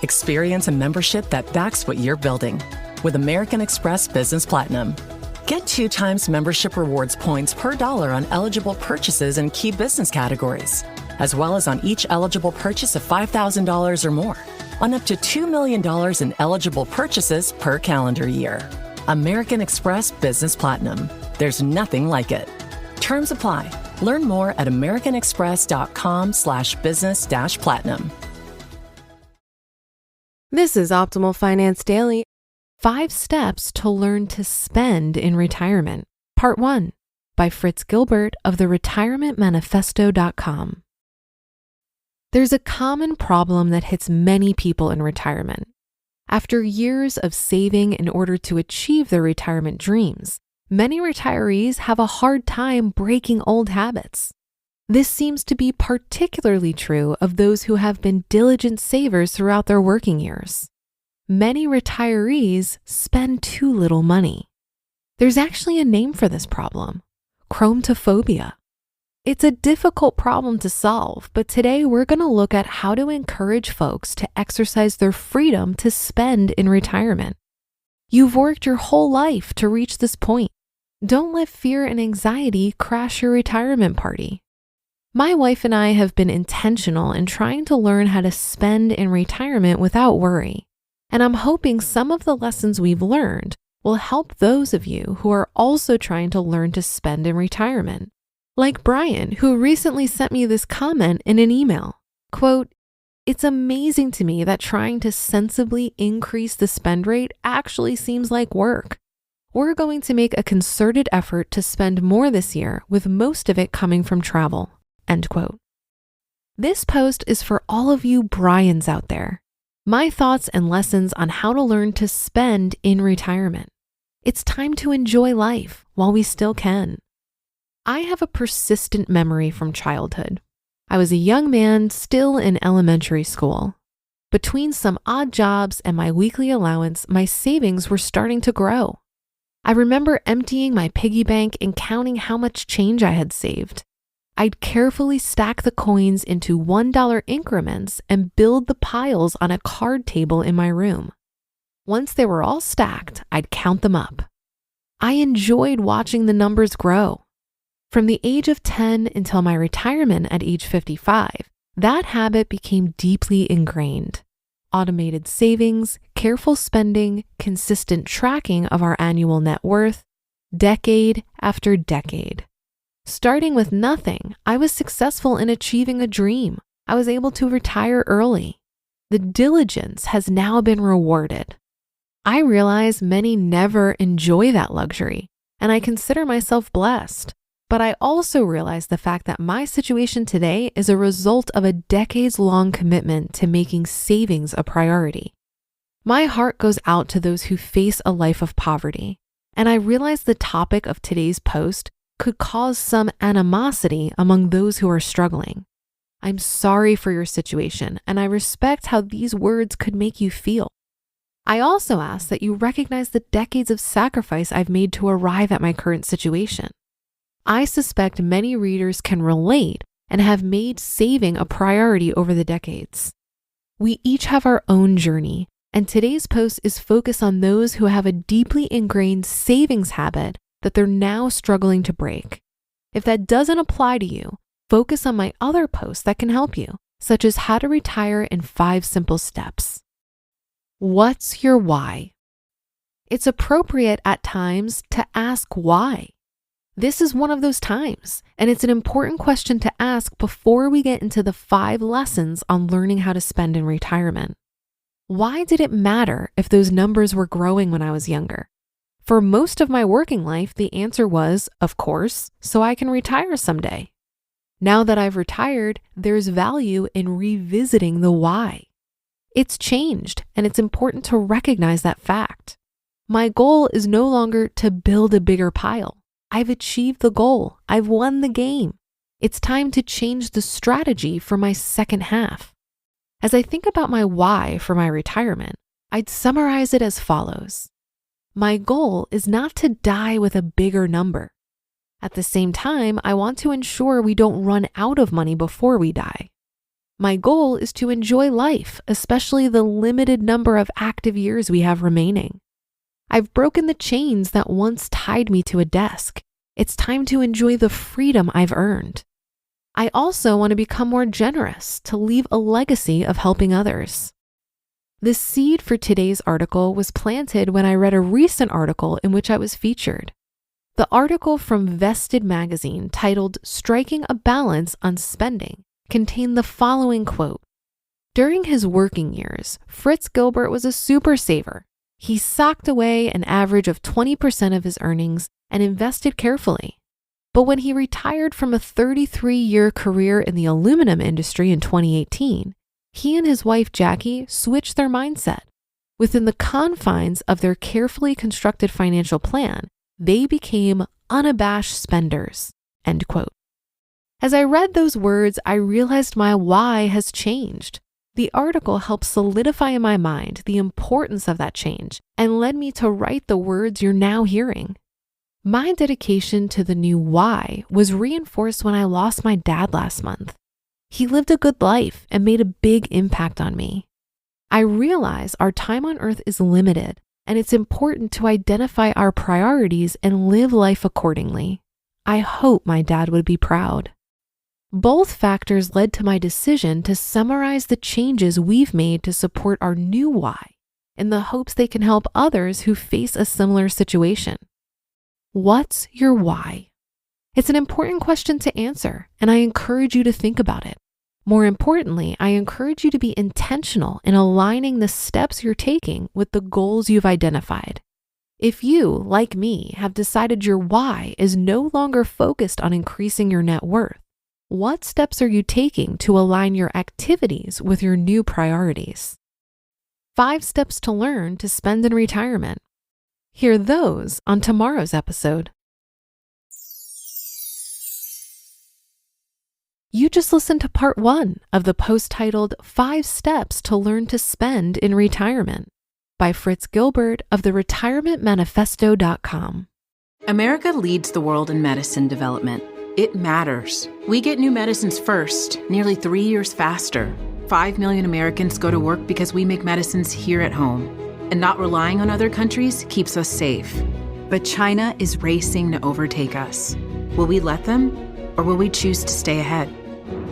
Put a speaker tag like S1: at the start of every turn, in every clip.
S1: experience and membership that backs what you're building with American Express Business Platinum. Get 2 times membership rewards points per dollar on eligible purchases in key business categories, as well as on each eligible purchase of $5,000 or more, on up to $2 million in eligible purchases per calendar year. American Express Business Platinum. There's nothing like it. Terms apply. Learn more at americanexpress.com/business-platinum.
S2: This is Optimal Finance Daily. 5 Steps to Learn to Spend in Retirement, Part 1, by Fritz Gilbert of the retirementmanifesto.com. There's a common problem that hits many people in retirement. After years of saving in order to achieve their retirement dreams, many retirees have a hard time breaking old habits. This seems to be particularly true of those who have been diligent savers throughout their working years. Many retirees spend too little money. There's actually a name for this problem: chromatophobia. It's a difficult problem to solve, but today we're going to look at how to encourage folks to exercise their freedom to spend in retirement. You've worked your whole life to reach this point. Don't let fear and anxiety crash your retirement party. My wife and I have been intentional in trying to learn how to spend in retirement without worry. And I'm hoping some of the lessons we've learned will help those of you who are also trying to learn to spend in retirement. Like Brian, who recently sent me this comment in an email. Quote, "It's amazing to me that trying to sensibly increase the spend rate actually seems like work. We're going to make a concerted effort to spend more this year, with most of it coming from travel." End quote. This post is for all of you Brians out there. My thoughts and lessons on how to learn to spend in retirement. It's time to enjoy life while we still can. I have a persistent memory from childhood. I was a young man still in elementary school. Between some odd jobs and my weekly allowance, my savings were starting to grow. I remember emptying my piggy bank and counting how much change I had saved. I'd carefully stack the coins into $1 increments and build the piles on a card table in my room. Once they were all stacked, I'd count them up. I enjoyed watching the numbers grow. From the age of 10 until my retirement at age 55, that habit became deeply ingrained. Automated savings, careful spending, consistent tracking of our annual net worth, decade after decade. Starting with nothing, I was successful in achieving a dream. I was able to retire early. The diligence has now been rewarded. I realize many never enjoy that luxury, and I consider myself blessed. But I also realize the fact that my situation today is a result of a decades-long commitment to making savings a priority. My heart goes out to those who face a life of poverty, and I realize the topic of today's post could cause some animosity among those who are struggling. I'm sorry for your situation, and I respect how these words could make you feel. I also ask that you recognize the decades of sacrifice I've made to arrive at my current situation. I suspect many readers can relate and have made saving a priority over the decades. We each have our own journey, and today's post is focused on those who have a deeply ingrained savings habit that they're now struggling to break. If that doesn't apply to you, focus on my other posts that can help you, such as how to retire in 5 simple steps. What's your why? It's appropriate at times to ask why. This is one of those times, and it's an important question to ask before we get into the 5 lessons on learning how to spend in retirement. Why did it matter if those numbers were growing when I was younger? For most of my working life, the answer was, of course, so I can retire someday. Now that I've retired, there's value in revisiting the why. It's changed, and it's important to recognize that fact. My goal is no longer to build a bigger pile. I've achieved the goal. I've won the game. It's time to change the strategy for my second half. As I think about my why for my retirement, I'd summarize it as follows. My goal is not to die with a bigger number. At the same time, I want to ensure we don't run out of money before we die. My goal is to enjoy life, especially the limited number of active years we have remaining. I've broken the chains that once tied me to a desk. It's time to enjoy the freedom I've earned. I also want to become more generous, to leave a legacy of helping others. The seed for today's article was planted when I read a recent article in which I was featured. The article from Vested magazine titled "Striking a Balance on Spending" contained the following quote. During his working years, Fritz Gilbert was a super saver. He socked away an average of 20% of his earnings and invested carefully. But when he retired from a 33-year career in the aluminum industry in 2018, he and his wife Jackie switched their mindset. Within the confines of their carefully constructed financial plan, they became unabashed spenders. End quote. As I read those words, I realized my why has changed. The article helped solidify in my mind the importance of that change and led me to write the words you're now hearing. My dedication to the new why was reinforced when I lost my dad last month. He lived a good life and made a big impact on me. I realize our time on earth is limited, and it's important to identify our priorities and live life accordingly. I hope my dad would be proud. Both factors led to my decision to summarize the changes we've made to support our new why, in the hopes they can help others who face a similar situation. What's your why? It's an important question to answer, and I encourage you to think about it. More importantly, I encourage you to be intentional in aligning the steps you're taking with the goals you've identified. If you, like me, have decided your why is no longer focused on increasing your net worth, what steps are you taking to align your activities with your new priorities? 5 steps to learn to spend in retirement. Hear those on tomorrow's episode. You just listened to part 1 of the post titled 5 Steps to Learn to Spend in Retirement by Fritz Gilbert of the retirementmanifesto.com.
S3: America leads the world in medicine development. It matters. We get new medicines first, nearly 3 years faster. 5 million Americans go to work because we make medicines here at home. And not relying on other countries keeps us safe. But China is racing to overtake us. Will we let them, or will we choose to stay ahead?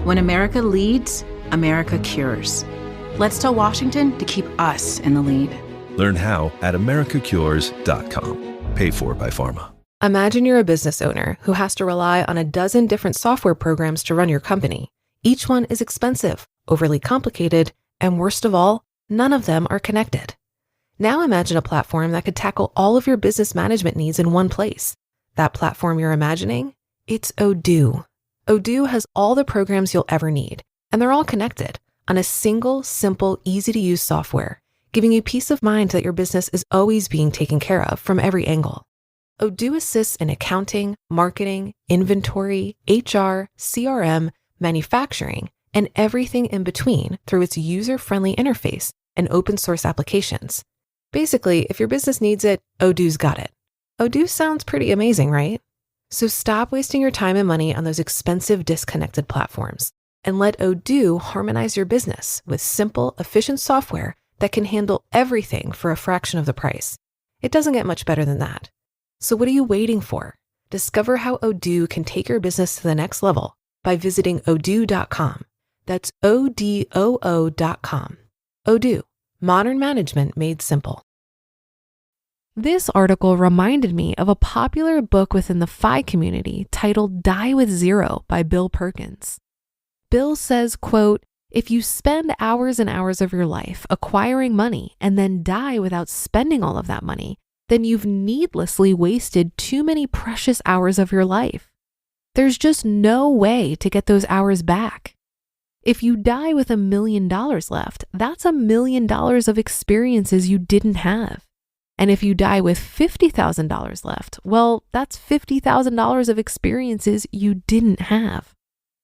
S3: When America leads, America cures. Let's tell Washington to keep us in the lead.
S4: Learn how at americacures.com. Paid for by Pharma.
S2: Imagine you're a business owner who has to rely on a dozen different software programs to run your company. Each one is expensive, overly complicated, and worst of all, none of them are connected. Now imagine a platform that could tackle all of your business management needs in one place. That platform you're imagining? It's Odoo. Odoo has all the programs you'll ever need, and they're all connected on a single, simple, easy-to-use software, giving you peace of mind that your business is always being taken care of from every angle. Odoo assists in accounting, marketing, inventory, HR, CRM, manufacturing, and everything in between through its user-friendly interface and open source applications. Basically, if your business needs it, Odoo's got it. Odoo sounds pretty amazing, right? So stop wasting your time and money on those expensive, disconnected platforms and let Odoo harmonize your business with simple, efficient software that can handle everything for a fraction of the price. It doesn't get much better than that. So what are you waiting for? Discover how Odoo can take your business to the next level by visiting odoo.com. That's ODOO.com. Odoo, modern management made simple. This article reminded me of a popular book within the F.I.R.E community titled Die with Zero by Bill Perkins. Bill says, quote, "If you spend hours and hours of your life acquiring money and then die without spending all of that money, then you've needlessly wasted too many precious hours of your life. There's just no way to get those hours back. If you die with $1 million left, that's $1 million of experiences you didn't have. And if you die with $50,000 left, well, that's $50,000 of experiences you didn't have.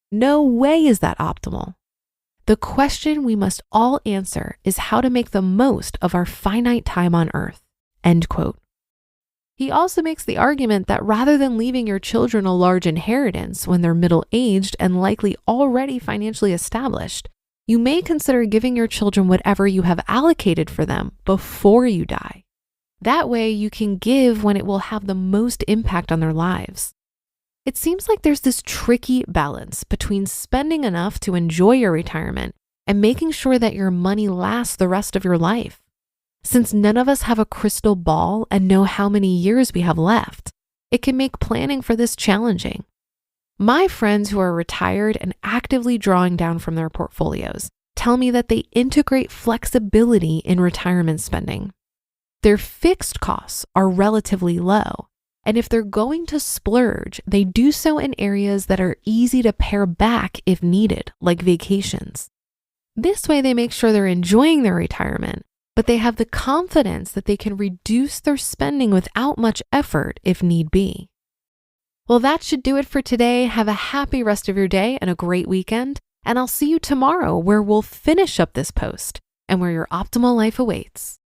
S2: No way is that optimal. The question we must all answer is how to make the most of our finite time on earth." End quote. He also makes the argument that rather than leaving your children a large inheritance when they're middle-aged and likely already financially established, you may consider giving your children whatever you have allocated for them before you die. That way, you can give when it will have the most impact on their lives. It seems like there's this tricky balance between spending enough to enjoy your retirement and making sure that your money lasts the rest of your life. Since none of us have a crystal ball and know how many years we have left, it can make planning for this challenging. My friends who are retired and actively drawing down from their portfolios tell me that they integrate flexibility in retirement spending. Their fixed costs are relatively low, and if they're going to splurge, they do so in areas that are easy to pare back if needed, like vacations. This way, they make sure they're enjoying their retirement, but they have the confidence that they can reduce their spending without much effort if need be. Well, that should do it for today. Have a happy rest of your day and a great weekend, and I'll see you tomorrow where we'll finish up this post and where your optimal life awaits.